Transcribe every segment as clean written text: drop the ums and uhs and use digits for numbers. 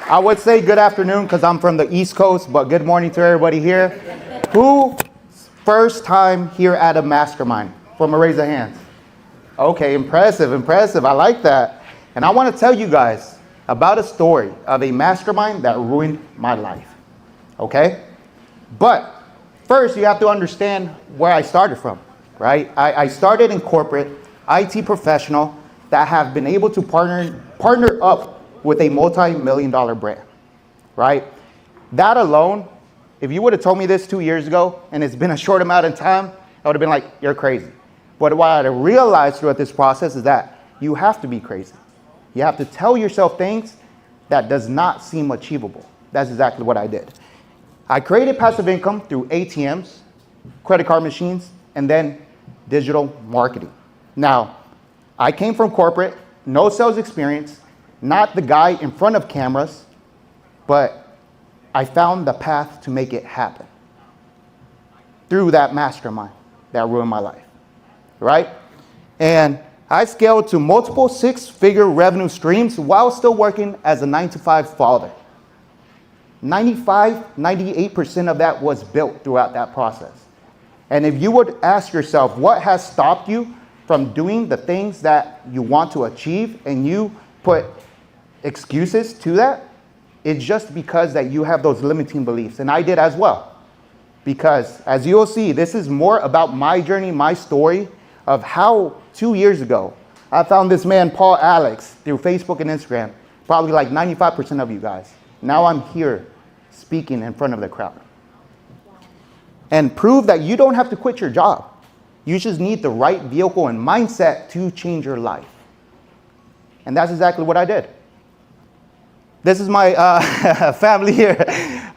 I would say good afternoon because I'm from the East Coast, but good morning to everybody here. Who first time here at a mastermind? From a raise of hands. Okay, impressive. I like that. And I want to tell you guys about a story of a mastermind that ruined my life. Okay? But first, you have to understand where I started from, right? I started in corporate, IT professional that have been able to partner up with a multi-million-dollar brand, right? That alone, if you would have told me this 2 years ago, and it's been a short amount of time, I would have been like, you're crazy. But what I realized throughout this process is that you have to be crazy. You have to tell yourself things that does not seem achievable. That's exactly what I did. I created passive income through ATMs, credit card machines, and then digital marketing. Now, I came from corporate, no sales experience, not the guy in front of cameras, but I found the path to make it happen through that mastermind that ruined my life, right? And I scaled to multiple six-figure revenue streams while still working as a 9-to-5 father. 98% of that was built throughout that process. And if you would ask yourself, what has stopped you from doing the things that you want to achieve, and you put excuses to that, it's just because that you have those limiting beliefs. And I did as well. Because as you'll see, this is more about my journey, my story of how 2 years ago, I found this man, Paul Alex, through Facebook and Instagram, probably like 95% of you guys. Now I'm here speaking in front of the crowd. And prove that you don't have to quit your job. You just need the right vehicle and mindset to change your life. And that's exactly what I did. This is my family here.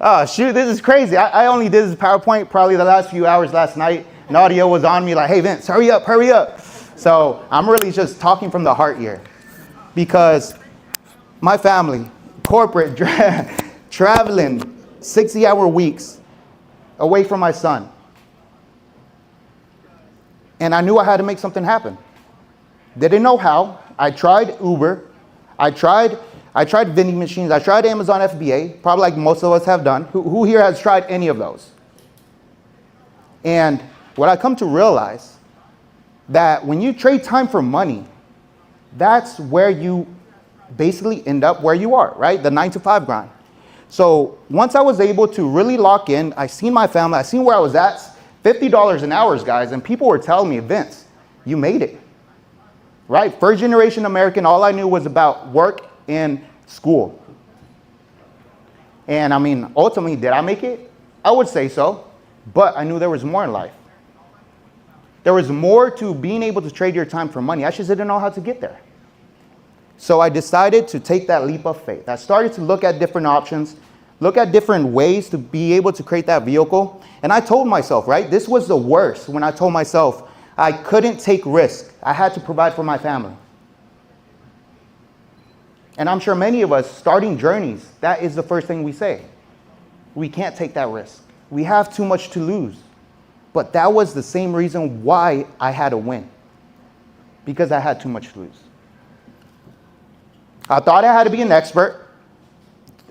Oh, shoot, this is crazy. I only did this PowerPoint probably the last few hours last night. Nadia was on me like, hey, Vince, hurry up. So I'm really just talking from the heart here. Because my family, corporate, traveling 60-hour weeks away from my son. And I knew I had to make something happen. Didn't know how. I tried Uber. I tried vending machines. I tried Amazon FBA, probably like most of us have done. Who here has tried any of those? And what I come to realize, that when you trade time for money, that's where you basically end up where you are, right? The 9-to-5 grind. So once I was able to really lock in, I seen my family, I seen where I was at, $50 an hour, guys, and people were telling me, Vince, you made it, right? First generation American, all I knew was about work and school. And I mean, ultimately, did I make it? I would say so, but I knew there was more in life. There was more to being able to trade your time for money. I just didn't know how to get there. So I decided to take that leap of faith. I started to look at different options, look at different ways to be able to create that vehicle. And I told myself, right, this was the worst when I told myself I couldn't take risk. I had to provide for my family. And I'm sure many of us starting journeys, that is the first thing we say. We can't take that risk. We have too much to lose. But that was the same reason why I had to win. Because I had too much to lose. I thought I had to be an expert,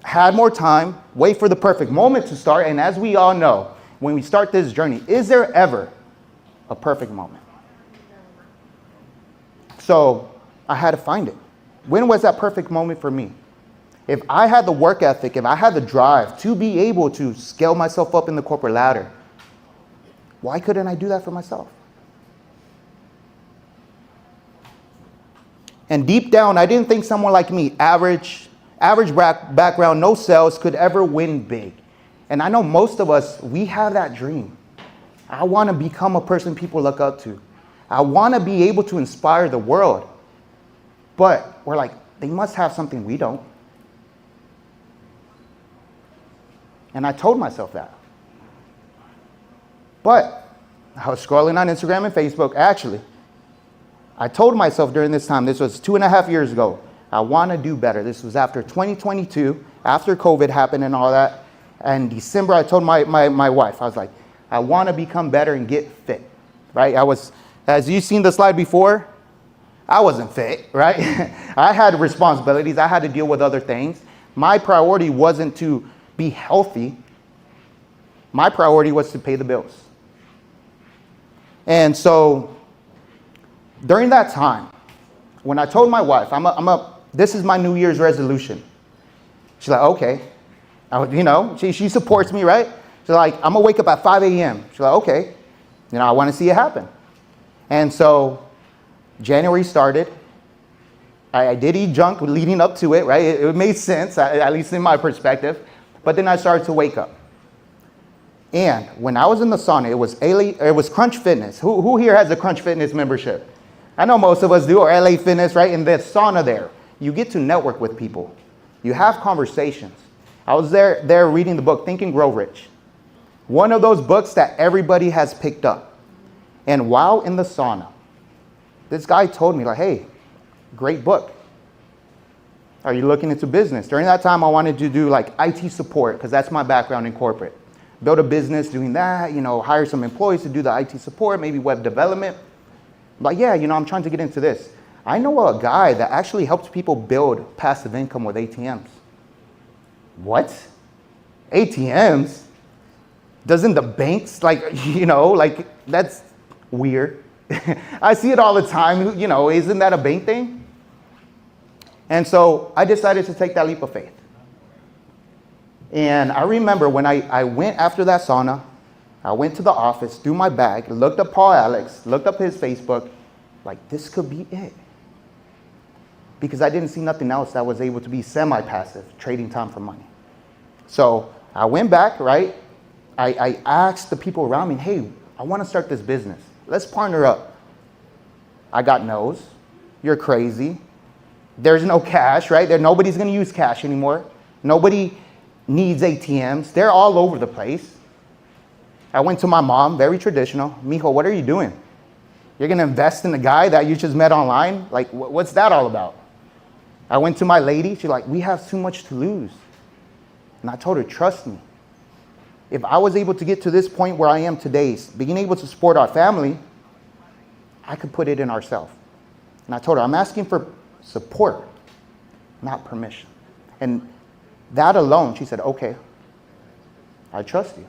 had more time, wait for the perfect moment to start. And as we all know, when we start this journey, is there ever a perfect moment? So I had to find it. When was that perfect moment for me? If I had the work ethic, if I had the drive to be able to scale myself up in the corporate ladder, why couldn't I do that for myself? And deep down, I didn't think someone like me, average background, no sales, could ever win big. And I know most of us, we have that dream. I want to become a person people look up to. I want to be able to inspire the world. But we're like, they must have something we don't. And I told myself that. But I was scrolling on Instagram and Facebook. Actually, I told myself during this time, this was 2.5 years ago, I want to do better. This was after 2022, after COVID happened and all that. And December, I told my wife, I was like, I want to become better and get fit, right? I was, as you've seen the slide before, I wasn't fit, right? I had responsibilities. I had to deal with other things. My priority wasn't to be healthy. My priority was to pay the bills. And so during that time, when I told my wife, this is my New Year's resolution. She's like, okay. She supports me, right? She's like, I'm gonna wake up at 5 a.m. She's like, okay. I want to see it happen. And so January started. I did eat junk leading up to it, right? It made sense, at least in my perspective. But then I started to wake up. And when I was in the sauna, it was Crunch Fitness. Who here has a Crunch Fitness membership? I know most of us do, or LA Fitness, right? In the sauna there, you get to network with people. You have conversations. I was there reading the book, Think and Grow Rich. One of those books that everybody has picked up. And while in the sauna, this guy told me, like, hey, great book. Are you looking into business? During that time, I wanted to do like IT support, because that's my background in corporate. Build a business doing that, hire some employees to do the IT support, maybe web development. I'm like, yeah, I'm trying to get into this. I know a guy that actually helps people build passive income with ATMs. What? ATMs? Doesn't the banks, that's weird. I see it all the time, isn't that a bank thing? And so I decided to take that leap of faith. And I remember when I went after that sauna, I went to the office, threw my bag, looked up Paul Alex, looked up his Facebook, like, this could be it. Because I didn't see nothing else that was able to be semi-passive, trading time for money. So I went back, right? I asked the people around me, hey, I want to start this business. Let's partner up. I got no's. You're crazy. There's no cash, right? Nobody's going to use cash anymore. Nobody needs ATMs. They're all over the place. I went to my mom, very traditional. Mijo, what are you doing? You're going to invest in a guy that you just met online? Like, what's that all about? I went to my lady. She's like, we have too much to lose. And I told her, trust me. If I was able to get to this point where I am today, being able to support our family, I could put it in ourselves. And I told her, I'm asking for support, not permission. And that alone, she said, okay, I trust you.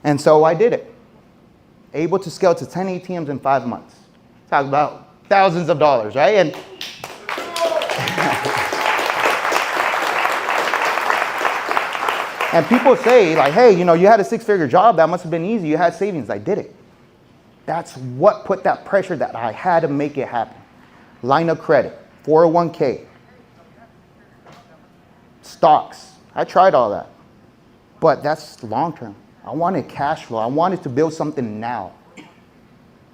And so I did it. Able to scale to 10 ATMs in 5 months. Talk about thousands of dollars, right? And and people say, like, hey, you had a 6-figure job. That must have been easy. You had savings. I did it. That's what put that pressure that I had to make it happen. Line of credit, 401k, stocks. I tried all that. But that's long term. I wanted cash flow. I wanted to build something now.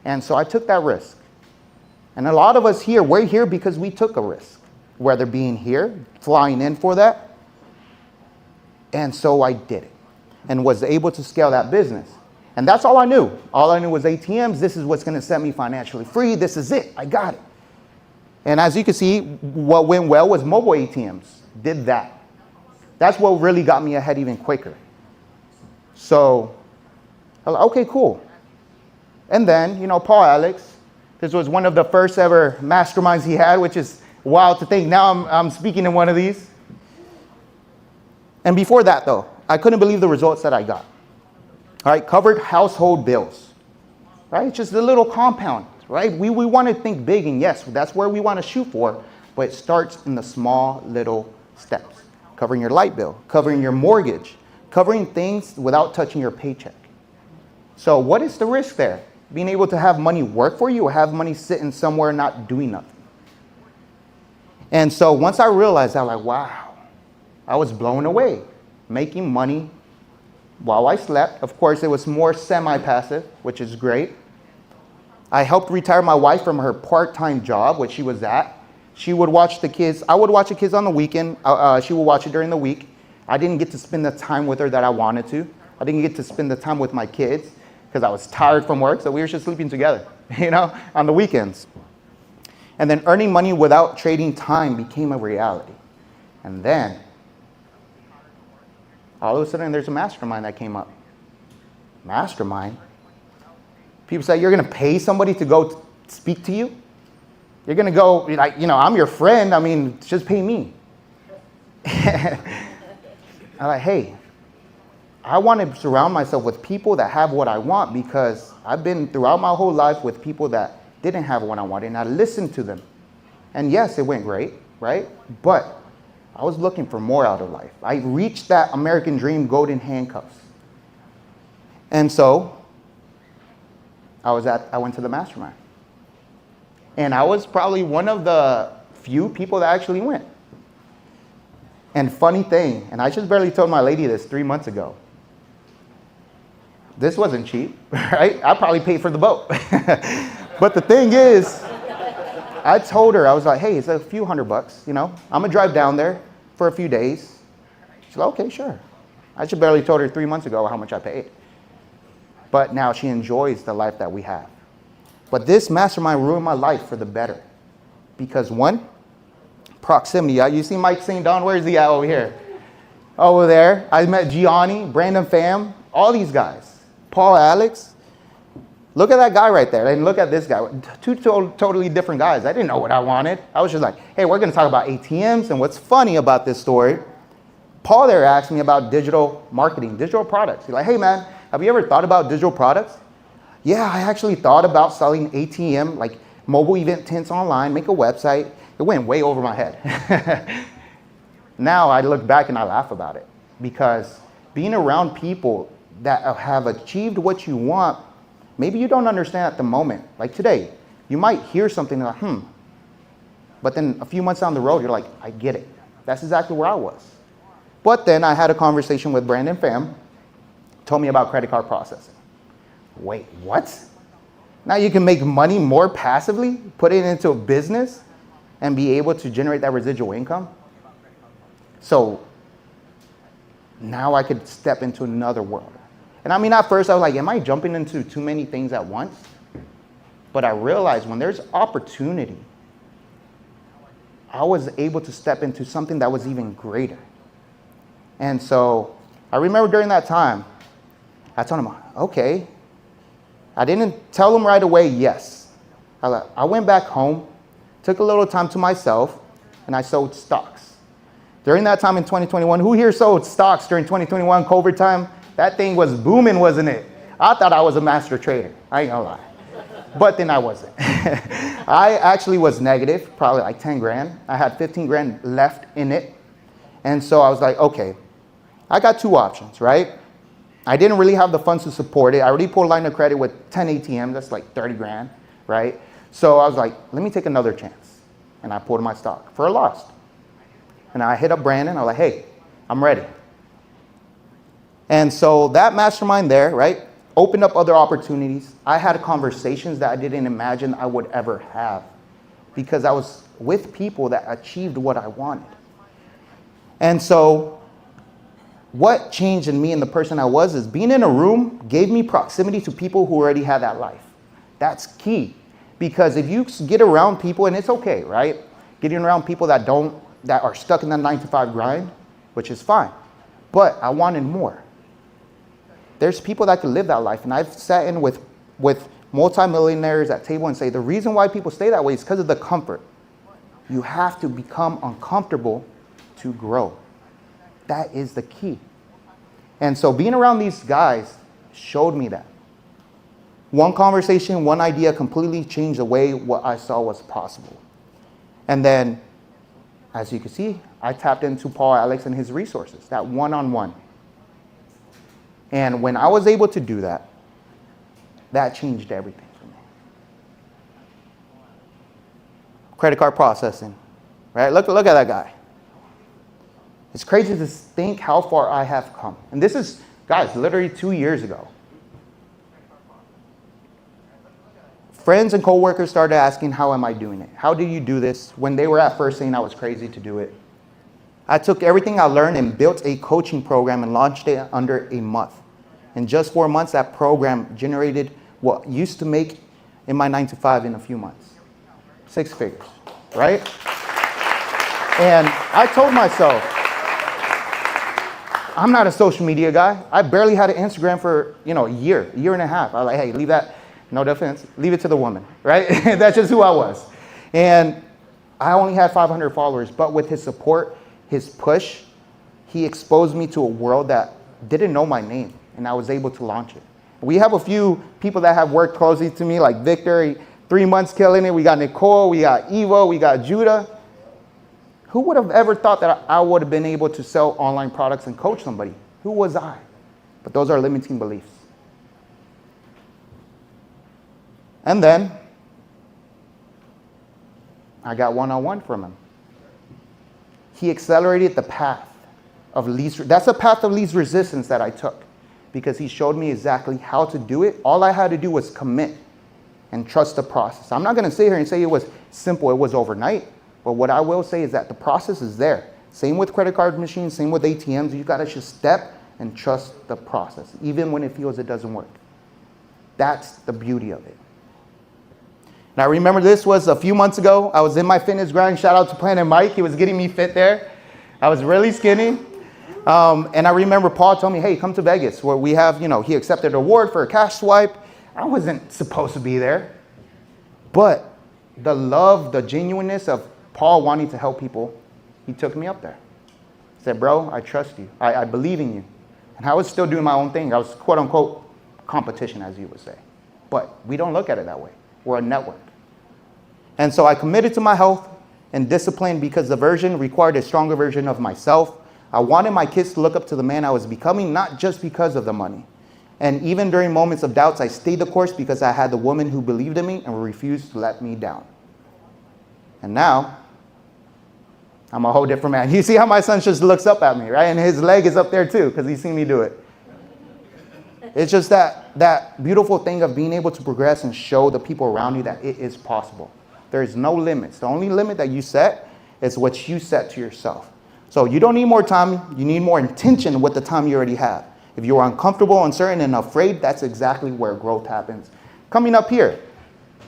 And so I took that risk. And a lot of us here, we're here because we took a risk. Whether being here, flying in for that. And so I did it and was able to scale that business. And that's all I knew. All I knew was ATMs. This is what's going to set me financially free. This is it. I got it. And as you can see, what went well was mobile ATMs. Did that. That's what really got me ahead even quicker. So, I was like, okay, cool. And then, Paul Alex, this was one of the first ever masterminds he had, which is wild to think. Now I'm speaking in one of these. And before that, though, I couldn't believe the results that I got. All right, covered household bills. Right, just a little compound. Right, we want to think big, and yes, that's where we want to shoot for. But it starts in the small little steps. Covering your light bill, covering your mortgage, covering things without touching your paycheck. So what is the risk there? Being able to have money work for you, or have money sitting somewhere not doing nothing. And so once I realized that, like, wow. I was blown away, making money while I slept. Of course, it was more semi-passive, which is great. I helped retire my wife from her part-time job, which she was at. She would watch the kids. I would watch the kids on the weekend. She would watch it during the week. I didn't get to spend the time with her that I wanted to. I didn't get to spend the time with my kids because I was tired from work, so we were just sleeping together, on the weekends. And then earning money without trading time became a reality. And then all of a sudden, there's a mastermind that came up. Mastermind? People say, you're going to pay somebody to go speak to you? You're going to go, I'm your friend. Just pay me. I'm like, hey, I want to surround myself with people that have what I want, because I've been throughout my whole life with people that didn't have what I wanted, and I listened to them. And yes, it went great, right? But I was looking for more out of life. I reached that American dream golden handcuffs. And so I went to the mastermind. And I was probably one of the few people that actually went. And funny thing, and I just barely told my lady this 3 months ago. This wasn't cheap, right? I probably paid for the boat. But the thing is, I told her, I was like, hey, it's a few $100, you know? I'm gonna drive down there for a few days. She's like, okay, sure. I just barely told her 3 months ago how much I paid. But now she enjoys the life that we have. But this mastermind ruined my life for the better. Because one, proximity. You see Mike St. Don, where's he at over here? Over there. I met Gianni, Brandon Pham, all these guys. Paul, Alex. Look at that guy right there, and look at this guy. Two totally different guys. I didn't know what I wanted. I was just like, hey, we're gonna talk about ATMs, and what's funny about this story, Paul there asked me about digital marketing, digital products. He's like, hey man, have you ever thought about digital products? Yeah, I actually thought about selling ATM, like mobile event tents online, make a website. It went way over my head. Now I look back and I laugh about it, because being around people that have achieved what you want, maybe you don't understand at the moment. Like today, you might hear something like, but then a few months down the road, you're like, I get it. That's exactly where I was. But then I had a conversation with Brandon Pham, told me about credit card processing. Wait, what? Now you can make money more passively, put it into a business, and be able to generate that residual income? So now I could step into another world. And I mean, at first I was like, am I jumping into too many things at once? But I realized when there's opportunity, I was able to step into something that was even greater. And so I remember during that time, I told him, okay. I didn't tell him right away, yes. I went back home, took a little time to myself, and I sold stocks. During that time in 2021, who here sold stocks during 2021 COVID time? That thing was booming, wasn't it? I thought I was a master trader. I ain't gonna lie. But then I wasn't. I actually was negative, probably like 10 grand. I had 15 grand left in it. And so I was like, okay, I got two options, right? I didn't really have the funds to support it. I already pulled a line of credit with 10 ATMs. That's like 30 grand, right? So I was like, let me take another chance. And I pulled my stock for a loss. And I hit up Brandon. I was like, hey, I'm ready. And so that mastermind there, right, opened up other opportunities. I had conversations that I didn't imagine I would ever have, because I was with people that achieved what I wanted. And so what changed in me and the person I was is being in a room gave me proximity to people who already had that life. That's key. Because if you get around people, and it's okay, right? Getting around people that are stuck in that 9-to-5 grind, which is fine. But I wanted more. There's people that can live that life. And I've sat in with multimillionaires at table and say, the reason why people stay that way is because of the comfort. You have to become uncomfortable to grow. That is the key. And so being around these guys showed me that. One conversation, one idea completely changed the way what I saw was possible. And then, as you can see, I tapped into Paul, Alex, and his resources, that one-on-one. And when I was able to do that, that changed everything for me. Credit card processing, right? Look at that guy. It's crazy to think how far I have come. And this is, guys, literally 2 years ago. Friends and coworkers started asking, how am I doing it? How do you do this? When they were at first saying I was crazy to do it. I took everything I learned and built a coaching program and launched it under a month. In just 4 months, that program generated what used to make in my 9-to-5 in a few months. 6 figures, right? And I told myself, I'm not a social media guy. I barely had an Instagram for, a year and a half. I was like, hey, leave that, no defense, leave it to the woman, right? That's just who I was. And I only had 500 followers, but with his support, his push, he exposed me to a world that didn't know my name, and I was able to launch it. We have a few people that have worked closely to me, like Victor, 3 months killing it. We got Nicole, we got Evo, we got Judah. Who would have ever thought that I would have been able to sell online products and coach somebody? Who was I? But those are limiting beliefs. And then I got one-on-one from him. He accelerated the path of least, that's a path of least resistance that I took, because he showed me exactly how to do it. All I had to do was commit and trust the process. I'm not going to sit here and say it was simple, it was overnight, but what I will say is that the process is there. Same with credit card machines, same with ATMs. You got to just step and trust the process, even when it feels it doesn't work. That's the beauty of it. And I remember this was a few months ago. I was in my fitness grind. Shout out to Planet Mike. He was getting me fit there. I was really skinny. And I remember Paul told me, hey, come to Vegas, where we have, he accepted an award for a cash swipe. I wasn't supposed to be there. But the love, the genuineness of Paul wanting to help people, he took me up there. He said, bro, I trust you. I believe in you. And I was still doing my own thing. I was, quote unquote, competition, as you would say. But we don't look at it that way. We're a network. And so I committed to my health and discipline because the version required a stronger version of myself. I wanted my kids to look up to the man I was becoming, not just because of the money. And even during moments of doubts, I stayed the course because I had the woman who believed in me and refused to let me down. And now, I'm a whole different man. You see how my son just looks up at me, right? And his leg is up there too, because he's seen me do it. It's just that beautiful thing of being able to progress and show the people around you that it is possible. There is no limits. The only limit that you set is what you set to yourself. So you don't need more time. You need more intention with the time you already have. If you're uncomfortable, uncertain, and afraid, that's exactly where growth happens. Coming up here,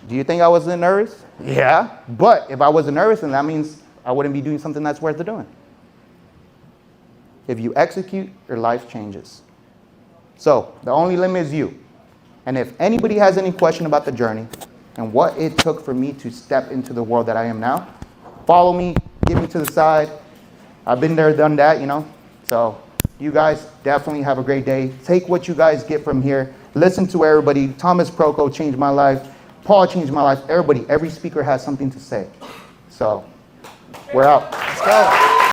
do you think I wasn't nervous? Yeah. But if I wasn't nervous, then that means I wouldn't be doing something that's worth doing. If you execute, your life changes. So the only limit is you. And if anybody has any question about the journey and what it took for me to step into the world that I am now, follow me, get me to the side. I've been there, done that, So you guys definitely have a great day. Take what you guys get from here. Listen to everybody. Thomas Proco changed my life. Paul changed my life. Every speaker has something to say. So we're out. Let's go.